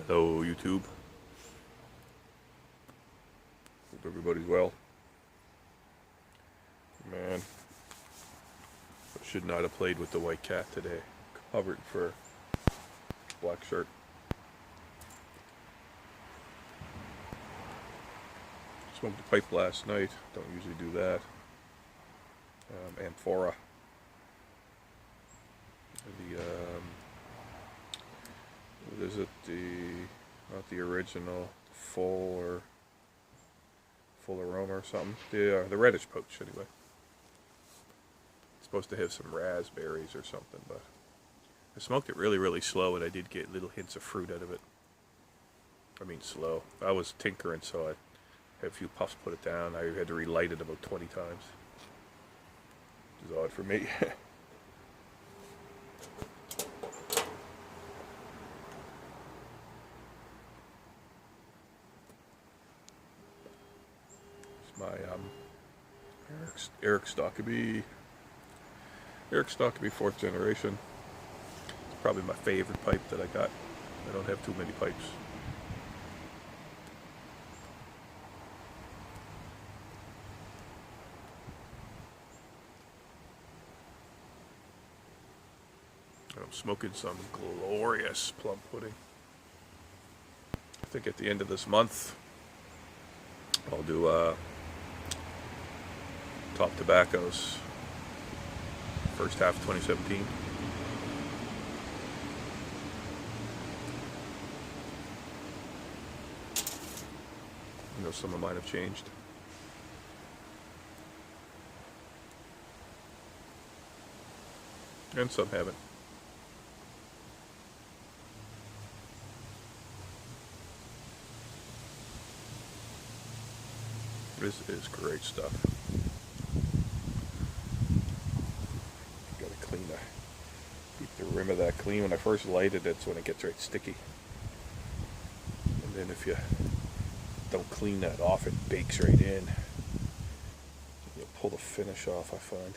Hello, YouTube. Hope everybody's well. Man, I should not have played with the white cat today. Covered in fur. Black shirt. Smoked a pipe last night. Don't usually do that. Amphora. The what is it? Not the original, full aroma or something. The reddish poach anyway. It's supposed to have some raspberries or something, but I smoked it really, really slow, and I did get little hints of fruit out of it. I mean slow. I was tinkering, so I had a few puffs, put it down. I had to relight it about 20 times. Which is odd for me. My Eric Stockeby 4th generation. It's probably my favorite pipe that I got. I don't have too many pipes. I'm smoking some glorious plum pudding. I think at the end of this month I'll do Top Tobacco's first half of 2017. You know, some of mine have changed. And some haven't. This is great stuff. Gotta keep the rim of that clean. When I first light it, it's when it gets right sticky. And then if you don't clean that off, it bakes right in. You'll pull the finish off, I find.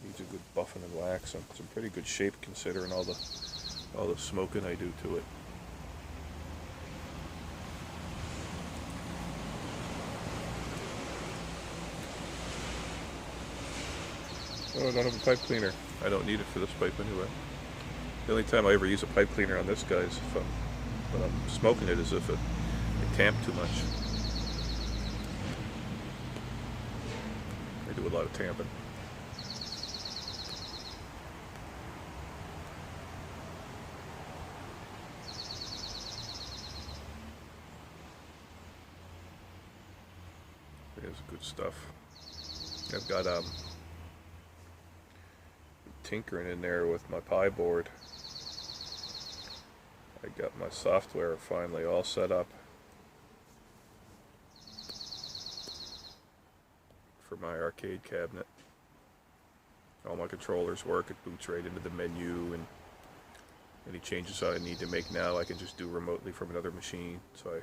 Needs a good buffing and wax. It's in pretty good shape considering all the smoking I do to it. Oh, I don't have a pipe cleaner. I don't need it for this pipe anyway. The only time I ever use a pipe cleaner on this guy is when I'm smoking it, is if it tamped too much. I do a lot of tamping. It's good stuff. I've got tinkering in there with my Pi board. I got my software finally all set up for my arcade cabinet. All my controllers work. It boots right into the menu, and any changes I need to make now I can just do remotely from another machine, so I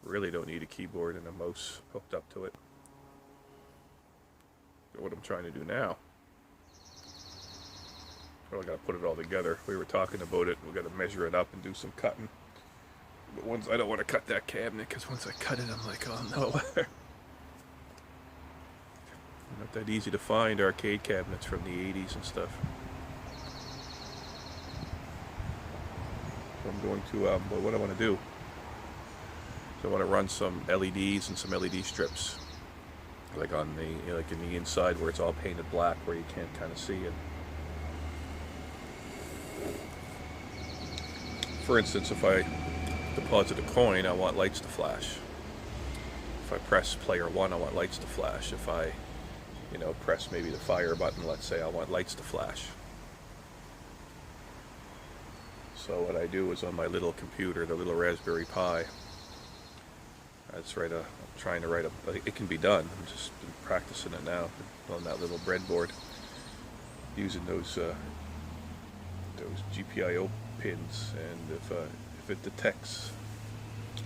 really don't need a keyboard and a mouse hooked up to it. But what I'm trying to do now, well, I gotta put it all together. We were talking about it. We gotta measure it up and do some cutting. But I don't want to cut that cabinet, because once I cut it, I'm like, oh no. Not that easy to find arcade cabinets from the 80s and stuff. So I'm going to, what I want to do, so I want to run some LEDs and some LED strips, like on the, like in the inside where it's all painted black, where you can't kind of see it. For instance, if I deposit a coin, I want lights to flash. If I press player 1, I want lights to flash. If I, press maybe the fire button, let's say, I want lights to flash. So what I do is on my little computer, the little Raspberry Pi, I'm trying to write it can be done. I'm just practicing it now on that little breadboard, using those GPIO pins, and if it detects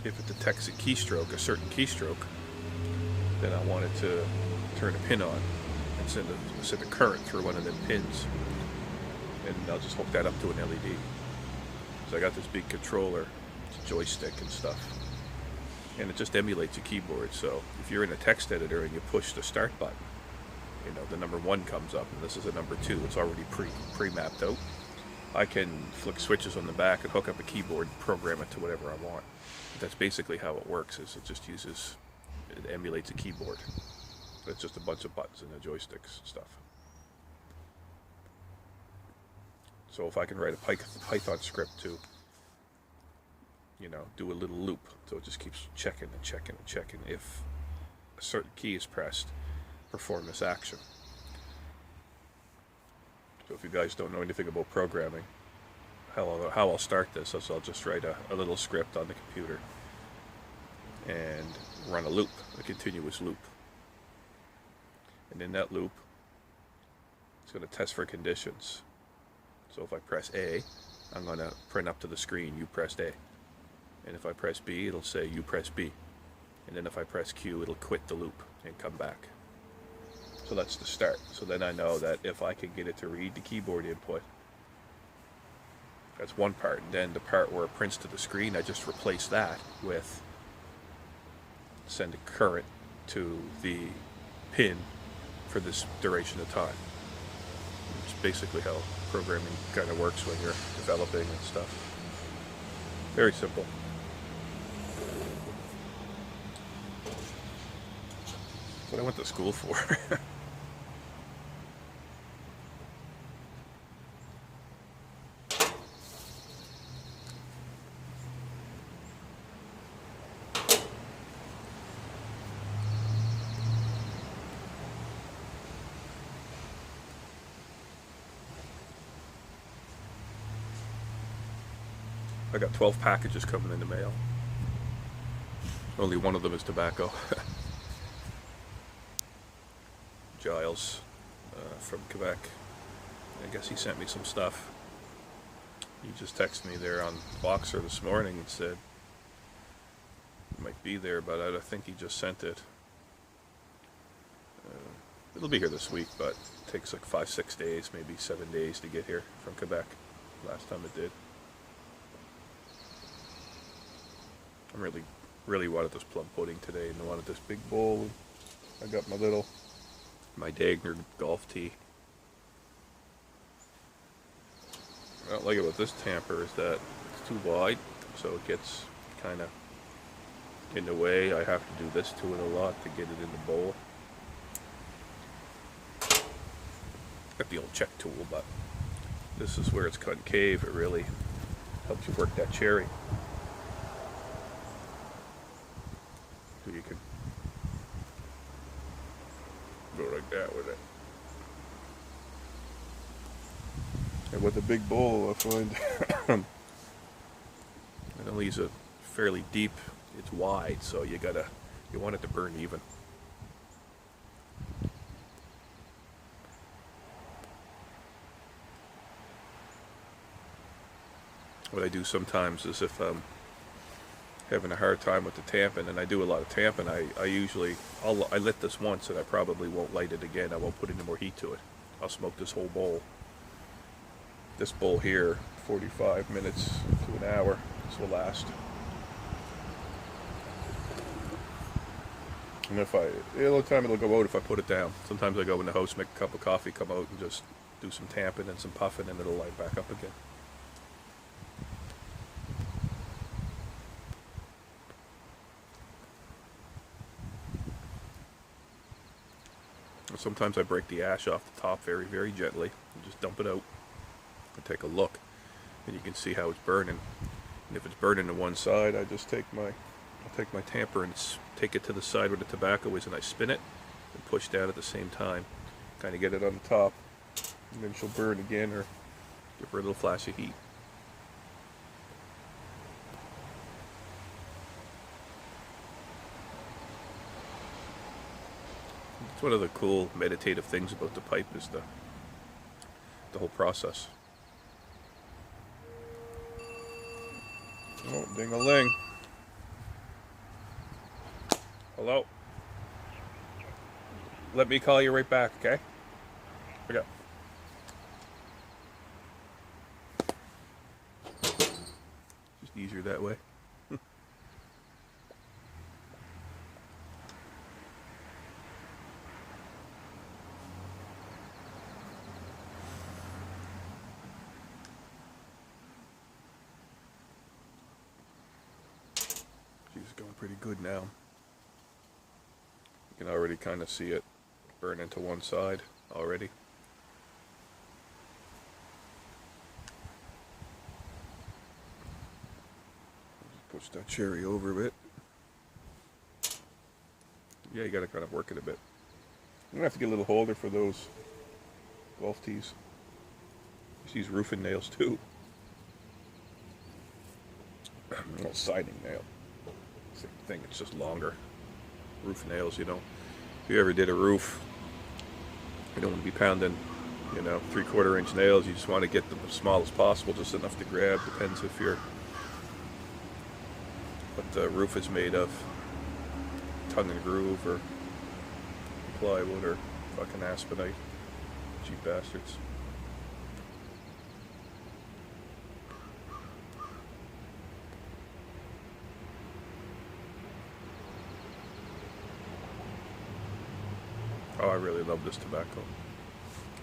a keystroke, a certain keystroke, then I want it to turn a pin on and send a specific current through one of them pins, and I'll just hook that up to an LED. I got this big controller, it's a joystick and stuff, and it just emulates a keyboard. So if you're in a text editor and you push the start button, you know, the number 1 comes up, and this is a number 2. It's already pre-mapped out. I can flick switches on the back and hook up a keyboard and program it to whatever I want. That's basically how it works. Is it just it emulates a keyboard. It's just a bunch of buttons and the joysticks and stuff. So if I can write a Python script to, you know, do a little loop, so it just keeps checking and checking and checking. If a certain key is pressed, perform this action. So if you guys don't know anything about programming, how I'll start this is I'll just write a little script on the computer and run a loop, a continuous loop. And in that loop, it's going to test for conditions. So if I press A, I'm going to print up to the screen, you pressed A. And if I press B, it'll say you press B. And then if I press Q, it'll quit the loop and come back. So that's the start. So then I know that if I can get it to read the keyboard input, that's one part. And then the part where it prints to the screen, I just replace that with send a current to the pin for this duration of time. It's basically how programming kind of works when you're developing and stuff. Very simple. That's what I went to school for. I got 12 packages coming in the mail. Only one of them is tobacco. Giles from Quebec. I guess he sent me some stuff. He just texted me there on Boxer this morning and said it might be there, but I think he just sent it. It'll be here this week, but it takes like 5-6 days, maybe 7 days to get here from Quebec. Last time it did. I really wanted this plum pudding today, and I wanted this big bowl. I got my Dagner golf tee. What I don't like about this tamper is that it's too wide, so it gets kind of in the way. I have to do this to it a lot to get it in the bowl. Got the old check tool, but this is where it's concave. It really helps you work that cherry. So you can go like that with it. And with the big bowl, I find it only is a fairly deep. It's wide, so you want it to burn even. What I do sometimes is if I'm having a hard time with the tamping, and I do a lot of tamping, I lit this once and I probably won't light it again. I won't put any more heat to it. I'll smoke this whole bowl. This bowl here, 45 minutes to an hour. This will last. And a lot of time it'll go out if I put it down. Sometimes I go in the house, make a cup of coffee, come out and just do some tamping and some puffing, and it'll light back up again. Sometimes I break the ash off the top very, very gently and just dump it out and take a look, and you can see how it's burning. And if it's burning to one side, I just take my tamper and take it to the side where the tobacco is, and I spin it and push down at the same time, kind of get it on the top, and then she'll burn again or give her a little flash of heat. It's one of the cool meditative things about the pipe is the whole process. Oh, ding-a-ling. Hello? Let me call you right back, okay? Okay. Just easier that way. She's going pretty good now. You can already kind of see it burn into one side already. Push that cherry over a bit. Yeah, you gotta kind of work it a bit. I'm gonna have to get a little holder for those golf tees. Use these roofing nails too. Well, siding nail. Same thing, it's just longer. Roof nails, you know. If you ever did a roof, you don't want to be pounding, you know, 3/4 inch nails. You just want to get them as small as possible, just enough to grab. Depends if you're what the roof is made of. Tongue and groove or plywood or fucking aspenite. Cheap bastards. Oh, I really love this tobacco.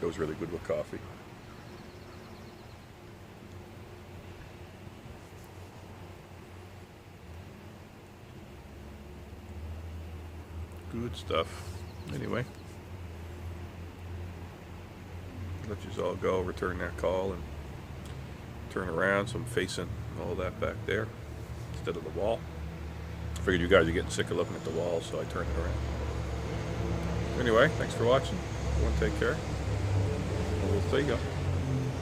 Goes really good with coffee. Good stuff. Anyway, let you all go, return that call, and turn around so I'm facing all that back there instead of the wall. I figured you guys are getting sick of looking at the wall, so I turned it around. Anyway, thanks for watching. Everyone take care. And we'll see you.